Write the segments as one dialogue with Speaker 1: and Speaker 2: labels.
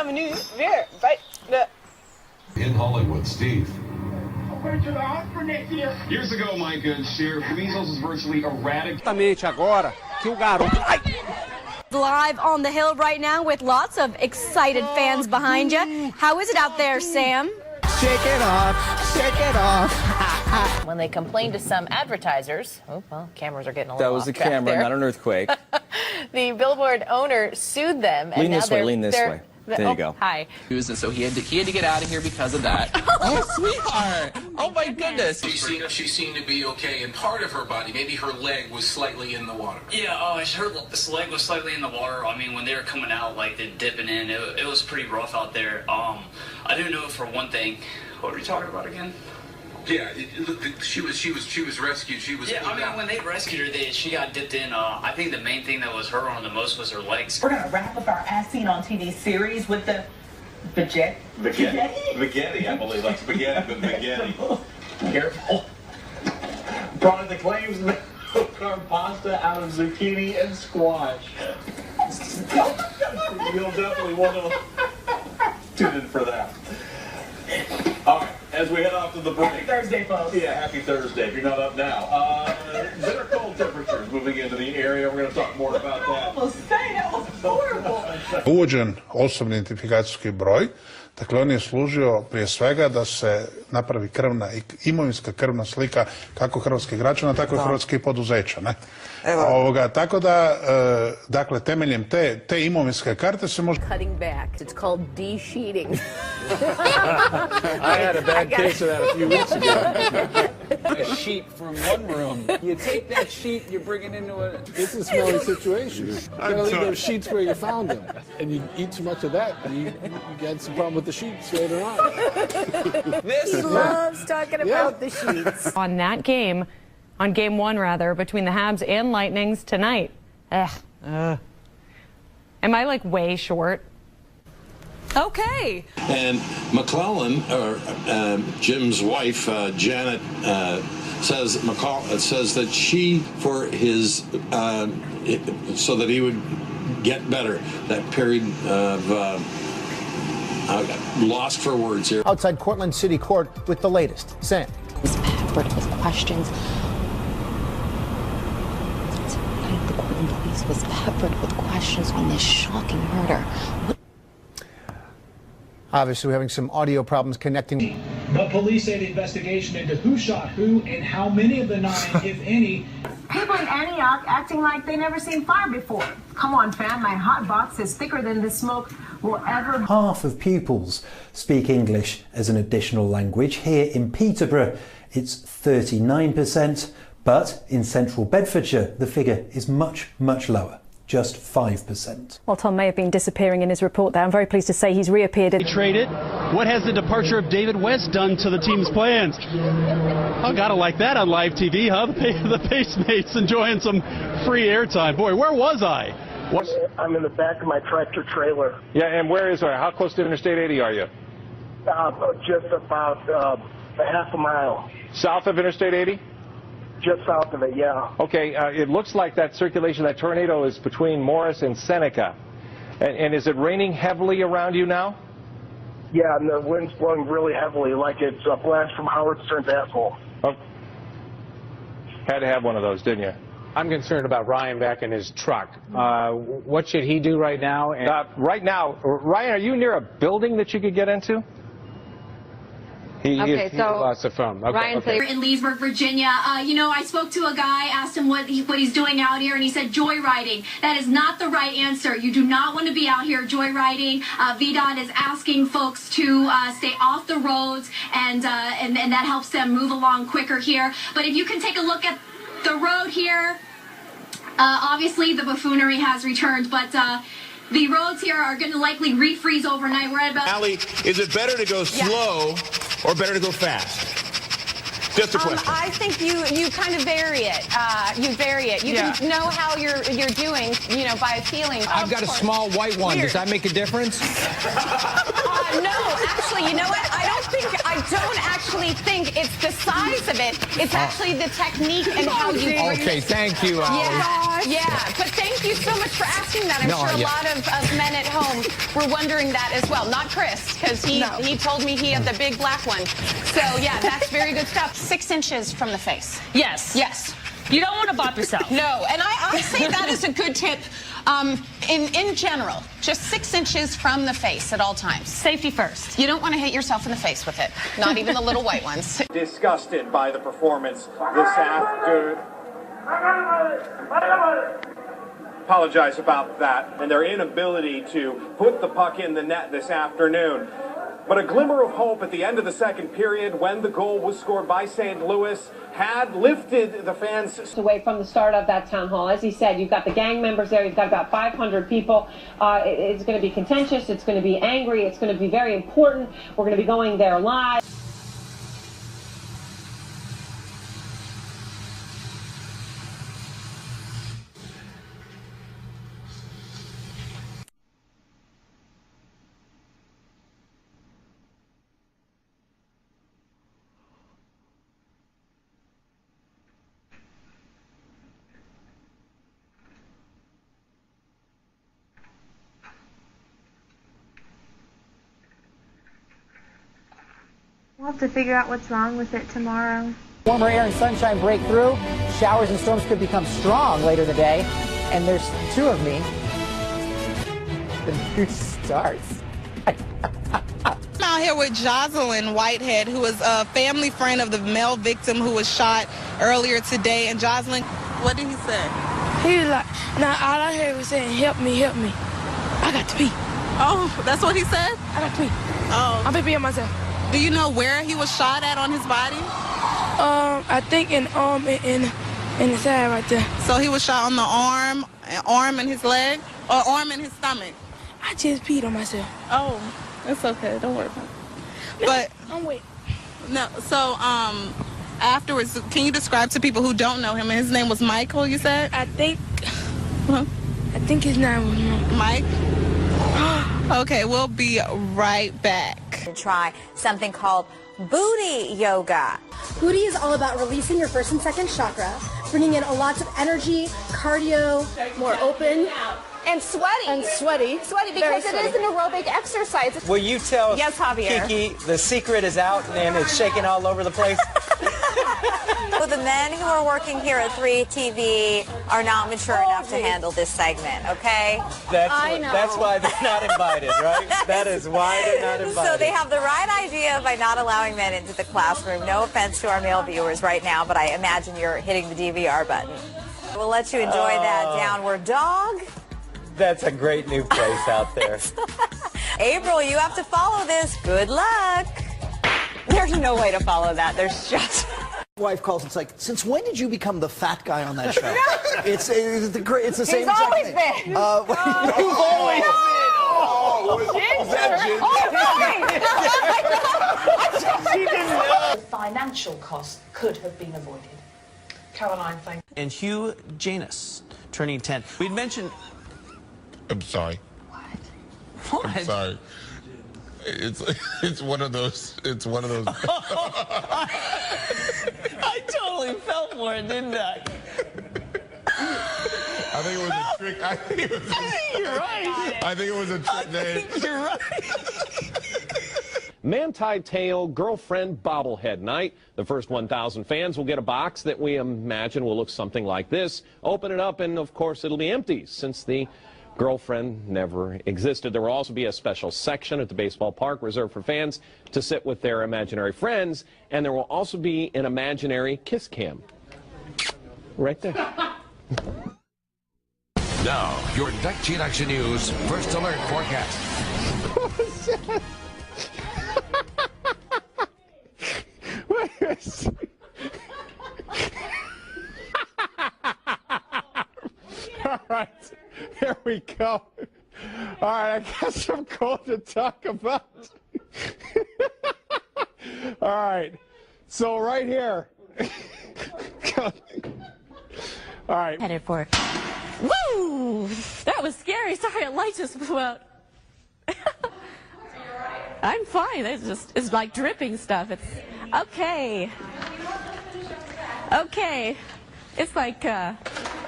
Speaker 1: we nu weer bij de...
Speaker 2: In Hollywood, Steve.
Speaker 3: Years ago, my good Sheriff, measles is virtually eradicated.
Speaker 4: Agora que o garoto...
Speaker 5: Live on the Hill right now with lots of excited fans behind you. How is it out there, Sam?
Speaker 4: Shake it off, shake it off.
Speaker 6: When they complained to some advertisers, oh, well, cameras are getting a little
Speaker 7: That was the
Speaker 6: off track
Speaker 7: camera,
Speaker 6: there.
Speaker 7: not an earthquake.
Speaker 6: The billboard owner sued them.
Speaker 7: Lean this way, lean this way. There you go.
Speaker 6: Hi.
Speaker 8: And so he had to get out of here because of that. Oh, sweetheart! Oh my goodness!
Speaker 2: She seemed to be okay, and part of her body, maybe her leg, was slightly in the water.
Speaker 9: Yeah, her leg was slightly in the water. I mean, when they were coming out, like they're dipping in, it was pretty rough out there. I didn't know for one thing. What were you talking about again?
Speaker 2: Yeah, she was rescued. She was.
Speaker 9: Yeah, I mean, when they rescued her, she got dipped in. I think the main thing that was hurt on the most was her legs.
Speaker 1: We're gonna wrap up our As Seen on TV series with the Spaghetti,
Speaker 3: I believe that's spaghetti, but spaghetti. Careful. Product that claims carved pasta out of zucchini and squash. You'll definitely want to tune in for that. All right, as we head off to the break.
Speaker 1: Happy Thursday, folks.
Speaker 3: Yeah, happy Thursday, if you're not up now. Bitter cold temperatures moving into the area. We're going to talk more about that.
Speaker 1: I was saying that was horrible.
Speaker 10: Uvođen osobni identifikacijski broj, dakle on je služio prije svega da se napravi imovinska krvna slika kako hrvatskih građana, tako i hrvatskih poduzeća. Ne? Tako da, dakle, temeljem te imovinske karte se može...
Speaker 6: Cutting back. It's called de-sheeting.
Speaker 4: I had a bad case of that a few weeks ago. A sheet from one room. You take that sheet, you bring it into a... It's a smelly situation. You gotta leave those sheets where you found them. And you eat too much of that, and you get some problem with the sheets later on.
Speaker 6: He loves talking about the sheets.
Speaker 11: On that game, on game one rather, between the Habs and Lightnings tonight. Am I like way short? Okay.
Speaker 2: And McClellan, or Jim's wife, Janet, says that she, for his, so that he would get better, that period of lost for words here.
Speaker 4: Outside Cortland City Court with the latest. Sam.
Speaker 5: Was peppered with questions. The Portland police was peppered with questions on this shocking murder.
Speaker 4: Obviously, we're having some audio problems connecting.
Speaker 12: But police say the investigation into who shot who and how many of the 9, if any.
Speaker 1: People in Antioch acting like they never seen fire before. Come on, fam, my hot box is thicker than the smoke will ever...
Speaker 13: Half of pupils speak English as an additional language. Here in Peterborough, it's 39%, but in central Bedfordshire, the figure is much, much lower. Just 5%.
Speaker 11: Well, Tom may have been disappearing in his report there. I'm very pleased to say he's reappeared.
Speaker 12: Traded. What has the departure of David West done to the team's plans? Oh, gotta like that on live TV, huh? The Pacemates enjoying some free airtime. Boy, where was I?
Speaker 3: I'm in the back of my tractor trailer.
Speaker 4: Yeah, and where is How close to Interstate 80 are you?
Speaker 3: Just about a half a mile.
Speaker 4: South of Interstate 80?
Speaker 3: Just south of it, yeah.
Speaker 4: Okay, it looks like that circulation, that tornado is between Morris and Seneca. And is it raining heavily around you now?
Speaker 3: Yeah, and the wind's blowing really heavily, like it's a blast from Howard Stern's asshole.
Speaker 4: Oh. Had to have one of those, didn't you?
Speaker 12: I'm concerned about Ryan back in his truck. What should he do right now?
Speaker 4: Right now, Ryan, are you near a building that you could get into? He lost the phone. Okay,
Speaker 5: Ryan, please. In Leesburg, Virginia. I spoke to a guy, asked him what he's doing out here, and he said joyriding. That is not the right answer. You do not want to be out here joyriding. VDOT is asking folks to stay off the roads, and that helps them move along quicker here. But if you can take a look at the road here, obviously the buffoonery has returned, but the roads here are going to likely refreeze overnight. We're at about...
Speaker 2: Allie, is it better to go slow or better to go fast? Just a question.
Speaker 11: I think you kind of vary it. You vary it. You can know how you're doing, by feeling.
Speaker 8: I've got a small white one. Does that make a difference?
Speaker 11: No, actually, you know what? I don't think
Speaker 14: I don't actually think it's the size of it. It's actually the technique and how you bring
Speaker 15: Okay, thank you, Allie.
Speaker 14: Yeah, but thank you so much for asking that. I'm sure a lot of men at home were wondering that as well. Not Chris, because he told me he had the big black one. So, yeah, that's very good stuff. 6 inches from the face.
Speaker 16: Yes.
Speaker 14: Yes.
Speaker 16: You don't want to bop yourself.
Speaker 14: No, and I say that is a good tip in general. Just 6 inches from the face at all times.
Speaker 16: Safety first.
Speaker 14: You don't want to hit yourself in the face with it. Not even the little white ones.
Speaker 3: Disgusted by the performance this afternoon. Apologize about that and their inability to put the puck in the net this afternoon. But a glimmer of hope at the end of the second period when the goal was scored by St. Louis had lifted the fans
Speaker 1: away from the start of that town hall. As he said, you've got the gang members there. You've got about 500 people. It's going to be contentious. It's going to be angry. It's going to be very important. We're going to be going there live.
Speaker 17: We'll have to figure out what's wrong with it tomorrow.
Speaker 18: Warmer air and sunshine break through. Showers and storms could become strong later in the day. And there's 2 of me. The news starts.
Speaker 19: I'm out here with Jocelyn Whitehead, who is a family friend of the male victim who was shot earlier today. And Jocelyn, what did he say?
Speaker 17: He was like, nah, all I heard was saying, help me, help me. I got to pee.
Speaker 19: Oh, that's what he said?
Speaker 17: I got to pee.
Speaker 19: Oh.
Speaker 17: I'm peeing myself.
Speaker 19: Do you know where he was shot at on his body?
Speaker 17: I think in the side right there.
Speaker 19: So he was shot on the arm and his leg, or arm and his stomach?
Speaker 17: I just peed on myself.
Speaker 19: Oh, it's okay. Don't worry about it. But
Speaker 17: I'm wait.
Speaker 19: No. So afterwards, can you describe to people who don't know him? His name was Michael. You said?
Speaker 17: I think his name was
Speaker 19: Mike. Okay, we'll be right back.
Speaker 20: Try something called booty yoga.
Speaker 21: Booty is all about releasing your first and second chakra, bringing in a lot of energy, cardio, more open.
Speaker 14: And sweaty.
Speaker 21: Sweaty
Speaker 14: because it is an aerobic exercise.
Speaker 18: Will you tell
Speaker 14: Yes, Javier.
Speaker 18: Kiki the secret is out and it's shaking all over the place?
Speaker 20: Well, the men who are working here at 3 TV are not mature enough to handle this segment, okay?
Speaker 18: That's why they're not invited, right? That is why they're not invited.
Speaker 20: So they have the right idea by not allowing men into the classroom. No offense to our male viewers right now, but I imagine you're hitting the DVR button. We'll let you enjoy that downward dog.
Speaker 18: That's a great new place out there.
Speaker 20: April, you have to follow this. Good luck. There's no way to follow that. There's just...
Speaker 22: Wife calls, it's like, since when did you become the fat guy on that show? it's the same
Speaker 14: He's always been.
Speaker 22: You've always
Speaker 23: The financial cost could have been avoided. Caroline, thank you.
Speaker 24: And Hugh Janus, turning 10. We'd mentioned...
Speaker 25: I'm sorry.
Speaker 24: What?
Speaker 25: I'm sorry. It's one of those. It's one of those.
Speaker 24: I totally fell for it, didn't I?
Speaker 25: I think it was a trick. I think you're right. I think it was a trick name.
Speaker 24: You're right.
Speaker 26: Man-Tie-Tail Girlfriend Bobblehead Night. The first 1,000 fans will get a box that we imagine will look something like this. Open it up, and of course it'll be empty since the girlfriend never existed. There will also be a special section at the baseball park reserved for fans to sit with their imaginary friends, and there will also be an imaginary kiss cam. Right there.
Speaker 27: Now, your Duck Cheat Action News First Alert Forecast.
Speaker 26: What was that? All right, here we go. All right, I got some cool to talk about. All right, so right here. All right.
Speaker 16: Headed for it. Woo! That was scary. Sorry, a light just blew out.
Speaker 6: I'm fine. It's like dripping stuff. It's okay. Okay. It's like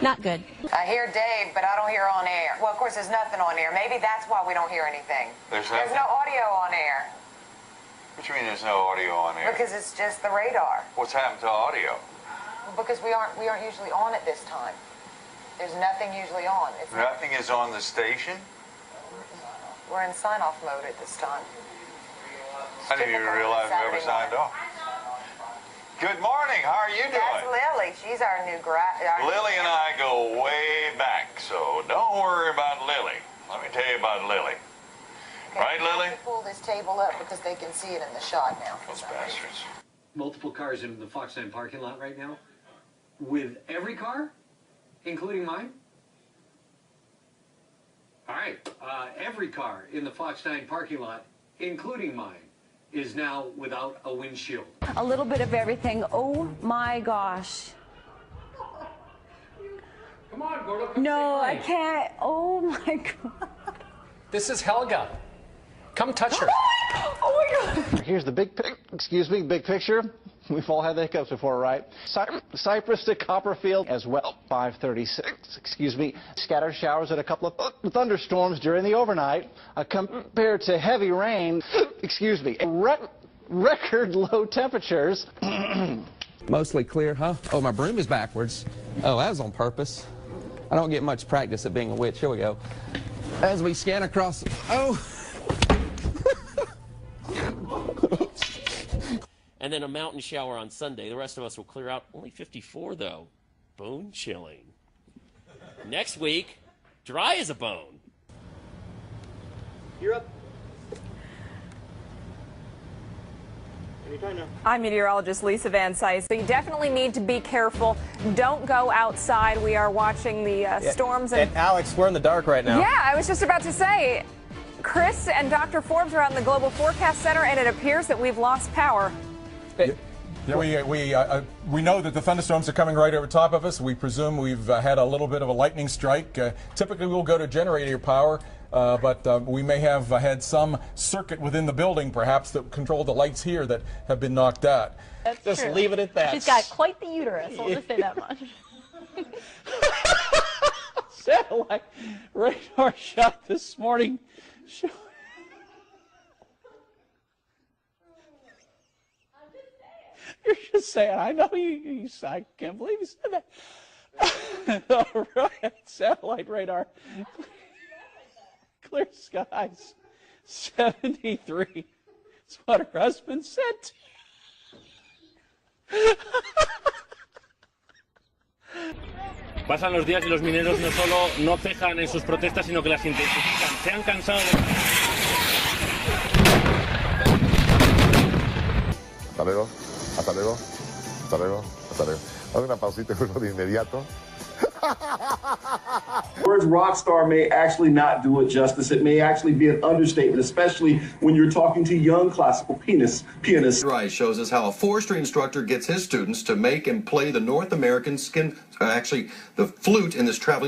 Speaker 6: not good.
Speaker 7: I hear Dave, but I don't hear on air. Well, of course, there's nothing on air. Maybe that's why we don't hear anything.
Speaker 27: There's
Speaker 7: no audio on air.
Speaker 27: What do you mean there's no audio on air?
Speaker 7: Because it's just the radar.
Speaker 27: What's happened to audio?
Speaker 7: Because we aren't usually on at this time. There's nothing usually on.
Speaker 27: Nothing is on the station?
Speaker 7: We're in sign-off mode at this time.
Speaker 27: I didn't even realize we ever signed off. Good morning. How are you doing?
Speaker 7: That's Lily. She's our new grad.
Speaker 27: Lily and I go way back, so don't worry about Lily. Let me tell you about Lily.
Speaker 7: Okay,
Speaker 27: right, Lily?
Speaker 7: Pull this table up because they can see it in the shot now.
Speaker 27: Those bastards.
Speaker 9: Multiple cars in the Fox 9 parking lot right now. With every car, including mine. All right, every car in the Fox 9 parking lot, including mine, is now without a windshield.
Speaker 10: A little bit of everything. Oh my gosh.
Speaker 9: Come on, Gordo. Come
Speaker 10: No, I can't. Oh my God.
Speaker 9: This is Helga. Come touch her.
Speaker 10: Oh my God.
Speaker 22: Here's the big picture. We've all had the hiccups before, right? Cypress to Copperfield as well. 5:36, Scattered showers and a couple of thunderstorms during the overnight. Compared to heavy rain, record low temperatures.
Speaker 8: Mostly clear, huh? Oh, my broom is backwards. Oh, that was on purpose. I don't get much practice at being a witch. Here we go. As we scan across... Oh!
Speaker 12: And then a mountain shower on Sunday. The rest of us will clear out. Only 54, though. Bone chilling. Next week, dry as a bone.
Speaker 22: You're up. Anytime now.
Speaker 20: I'm meteorologist Lisa Van Cise. So you definitely need to be careful. Don't go outside. We are watching the storms.
Speaker 13: And Alex, we're in the dark right now.
Speaker 20: Yeah, I was just about to say, Chris and Dr. Forbes are out in the Global Forecast Center, and it appears that we've lost power.
Speaker 16: Yeah, we know that the thunderstorms are coming right over top of us. We presume we've had a little bit of a lightning strike. Typically, we'll go to generator power, but we may have had some circuit within the building, perhaps, that control the lights here that have been knocked out.
Speaker 6: That's
Speaker 16: Just
Speaker 6: true.
Speaker 16: leave it at that.
Speaker 6: She's got quite the uterus. I'll just say that much.
Speaker 28: Satellite radar shot this morning. You're just saying, I know you I can't believe you said that. All right, satellite radar. Clear skies. 73. That's what her husband said.
Speaker 29: Pasan los días y los mineros no solo no cejan en sus protestas, sino que las intensifican. Se han cansado de...
Speaker 25: Hasta luego. Hasta luego, hasta luego, hasta luego. Haz una pausita de inmediato.
Speaker 30: Words rockstar may actually not do it justice. It may actually be an understatement, especially when you're talking to young classical pianists.
Speaker 31: Rice shows us how a forestry instructor gets his students to make and play the North American the flute in this traveling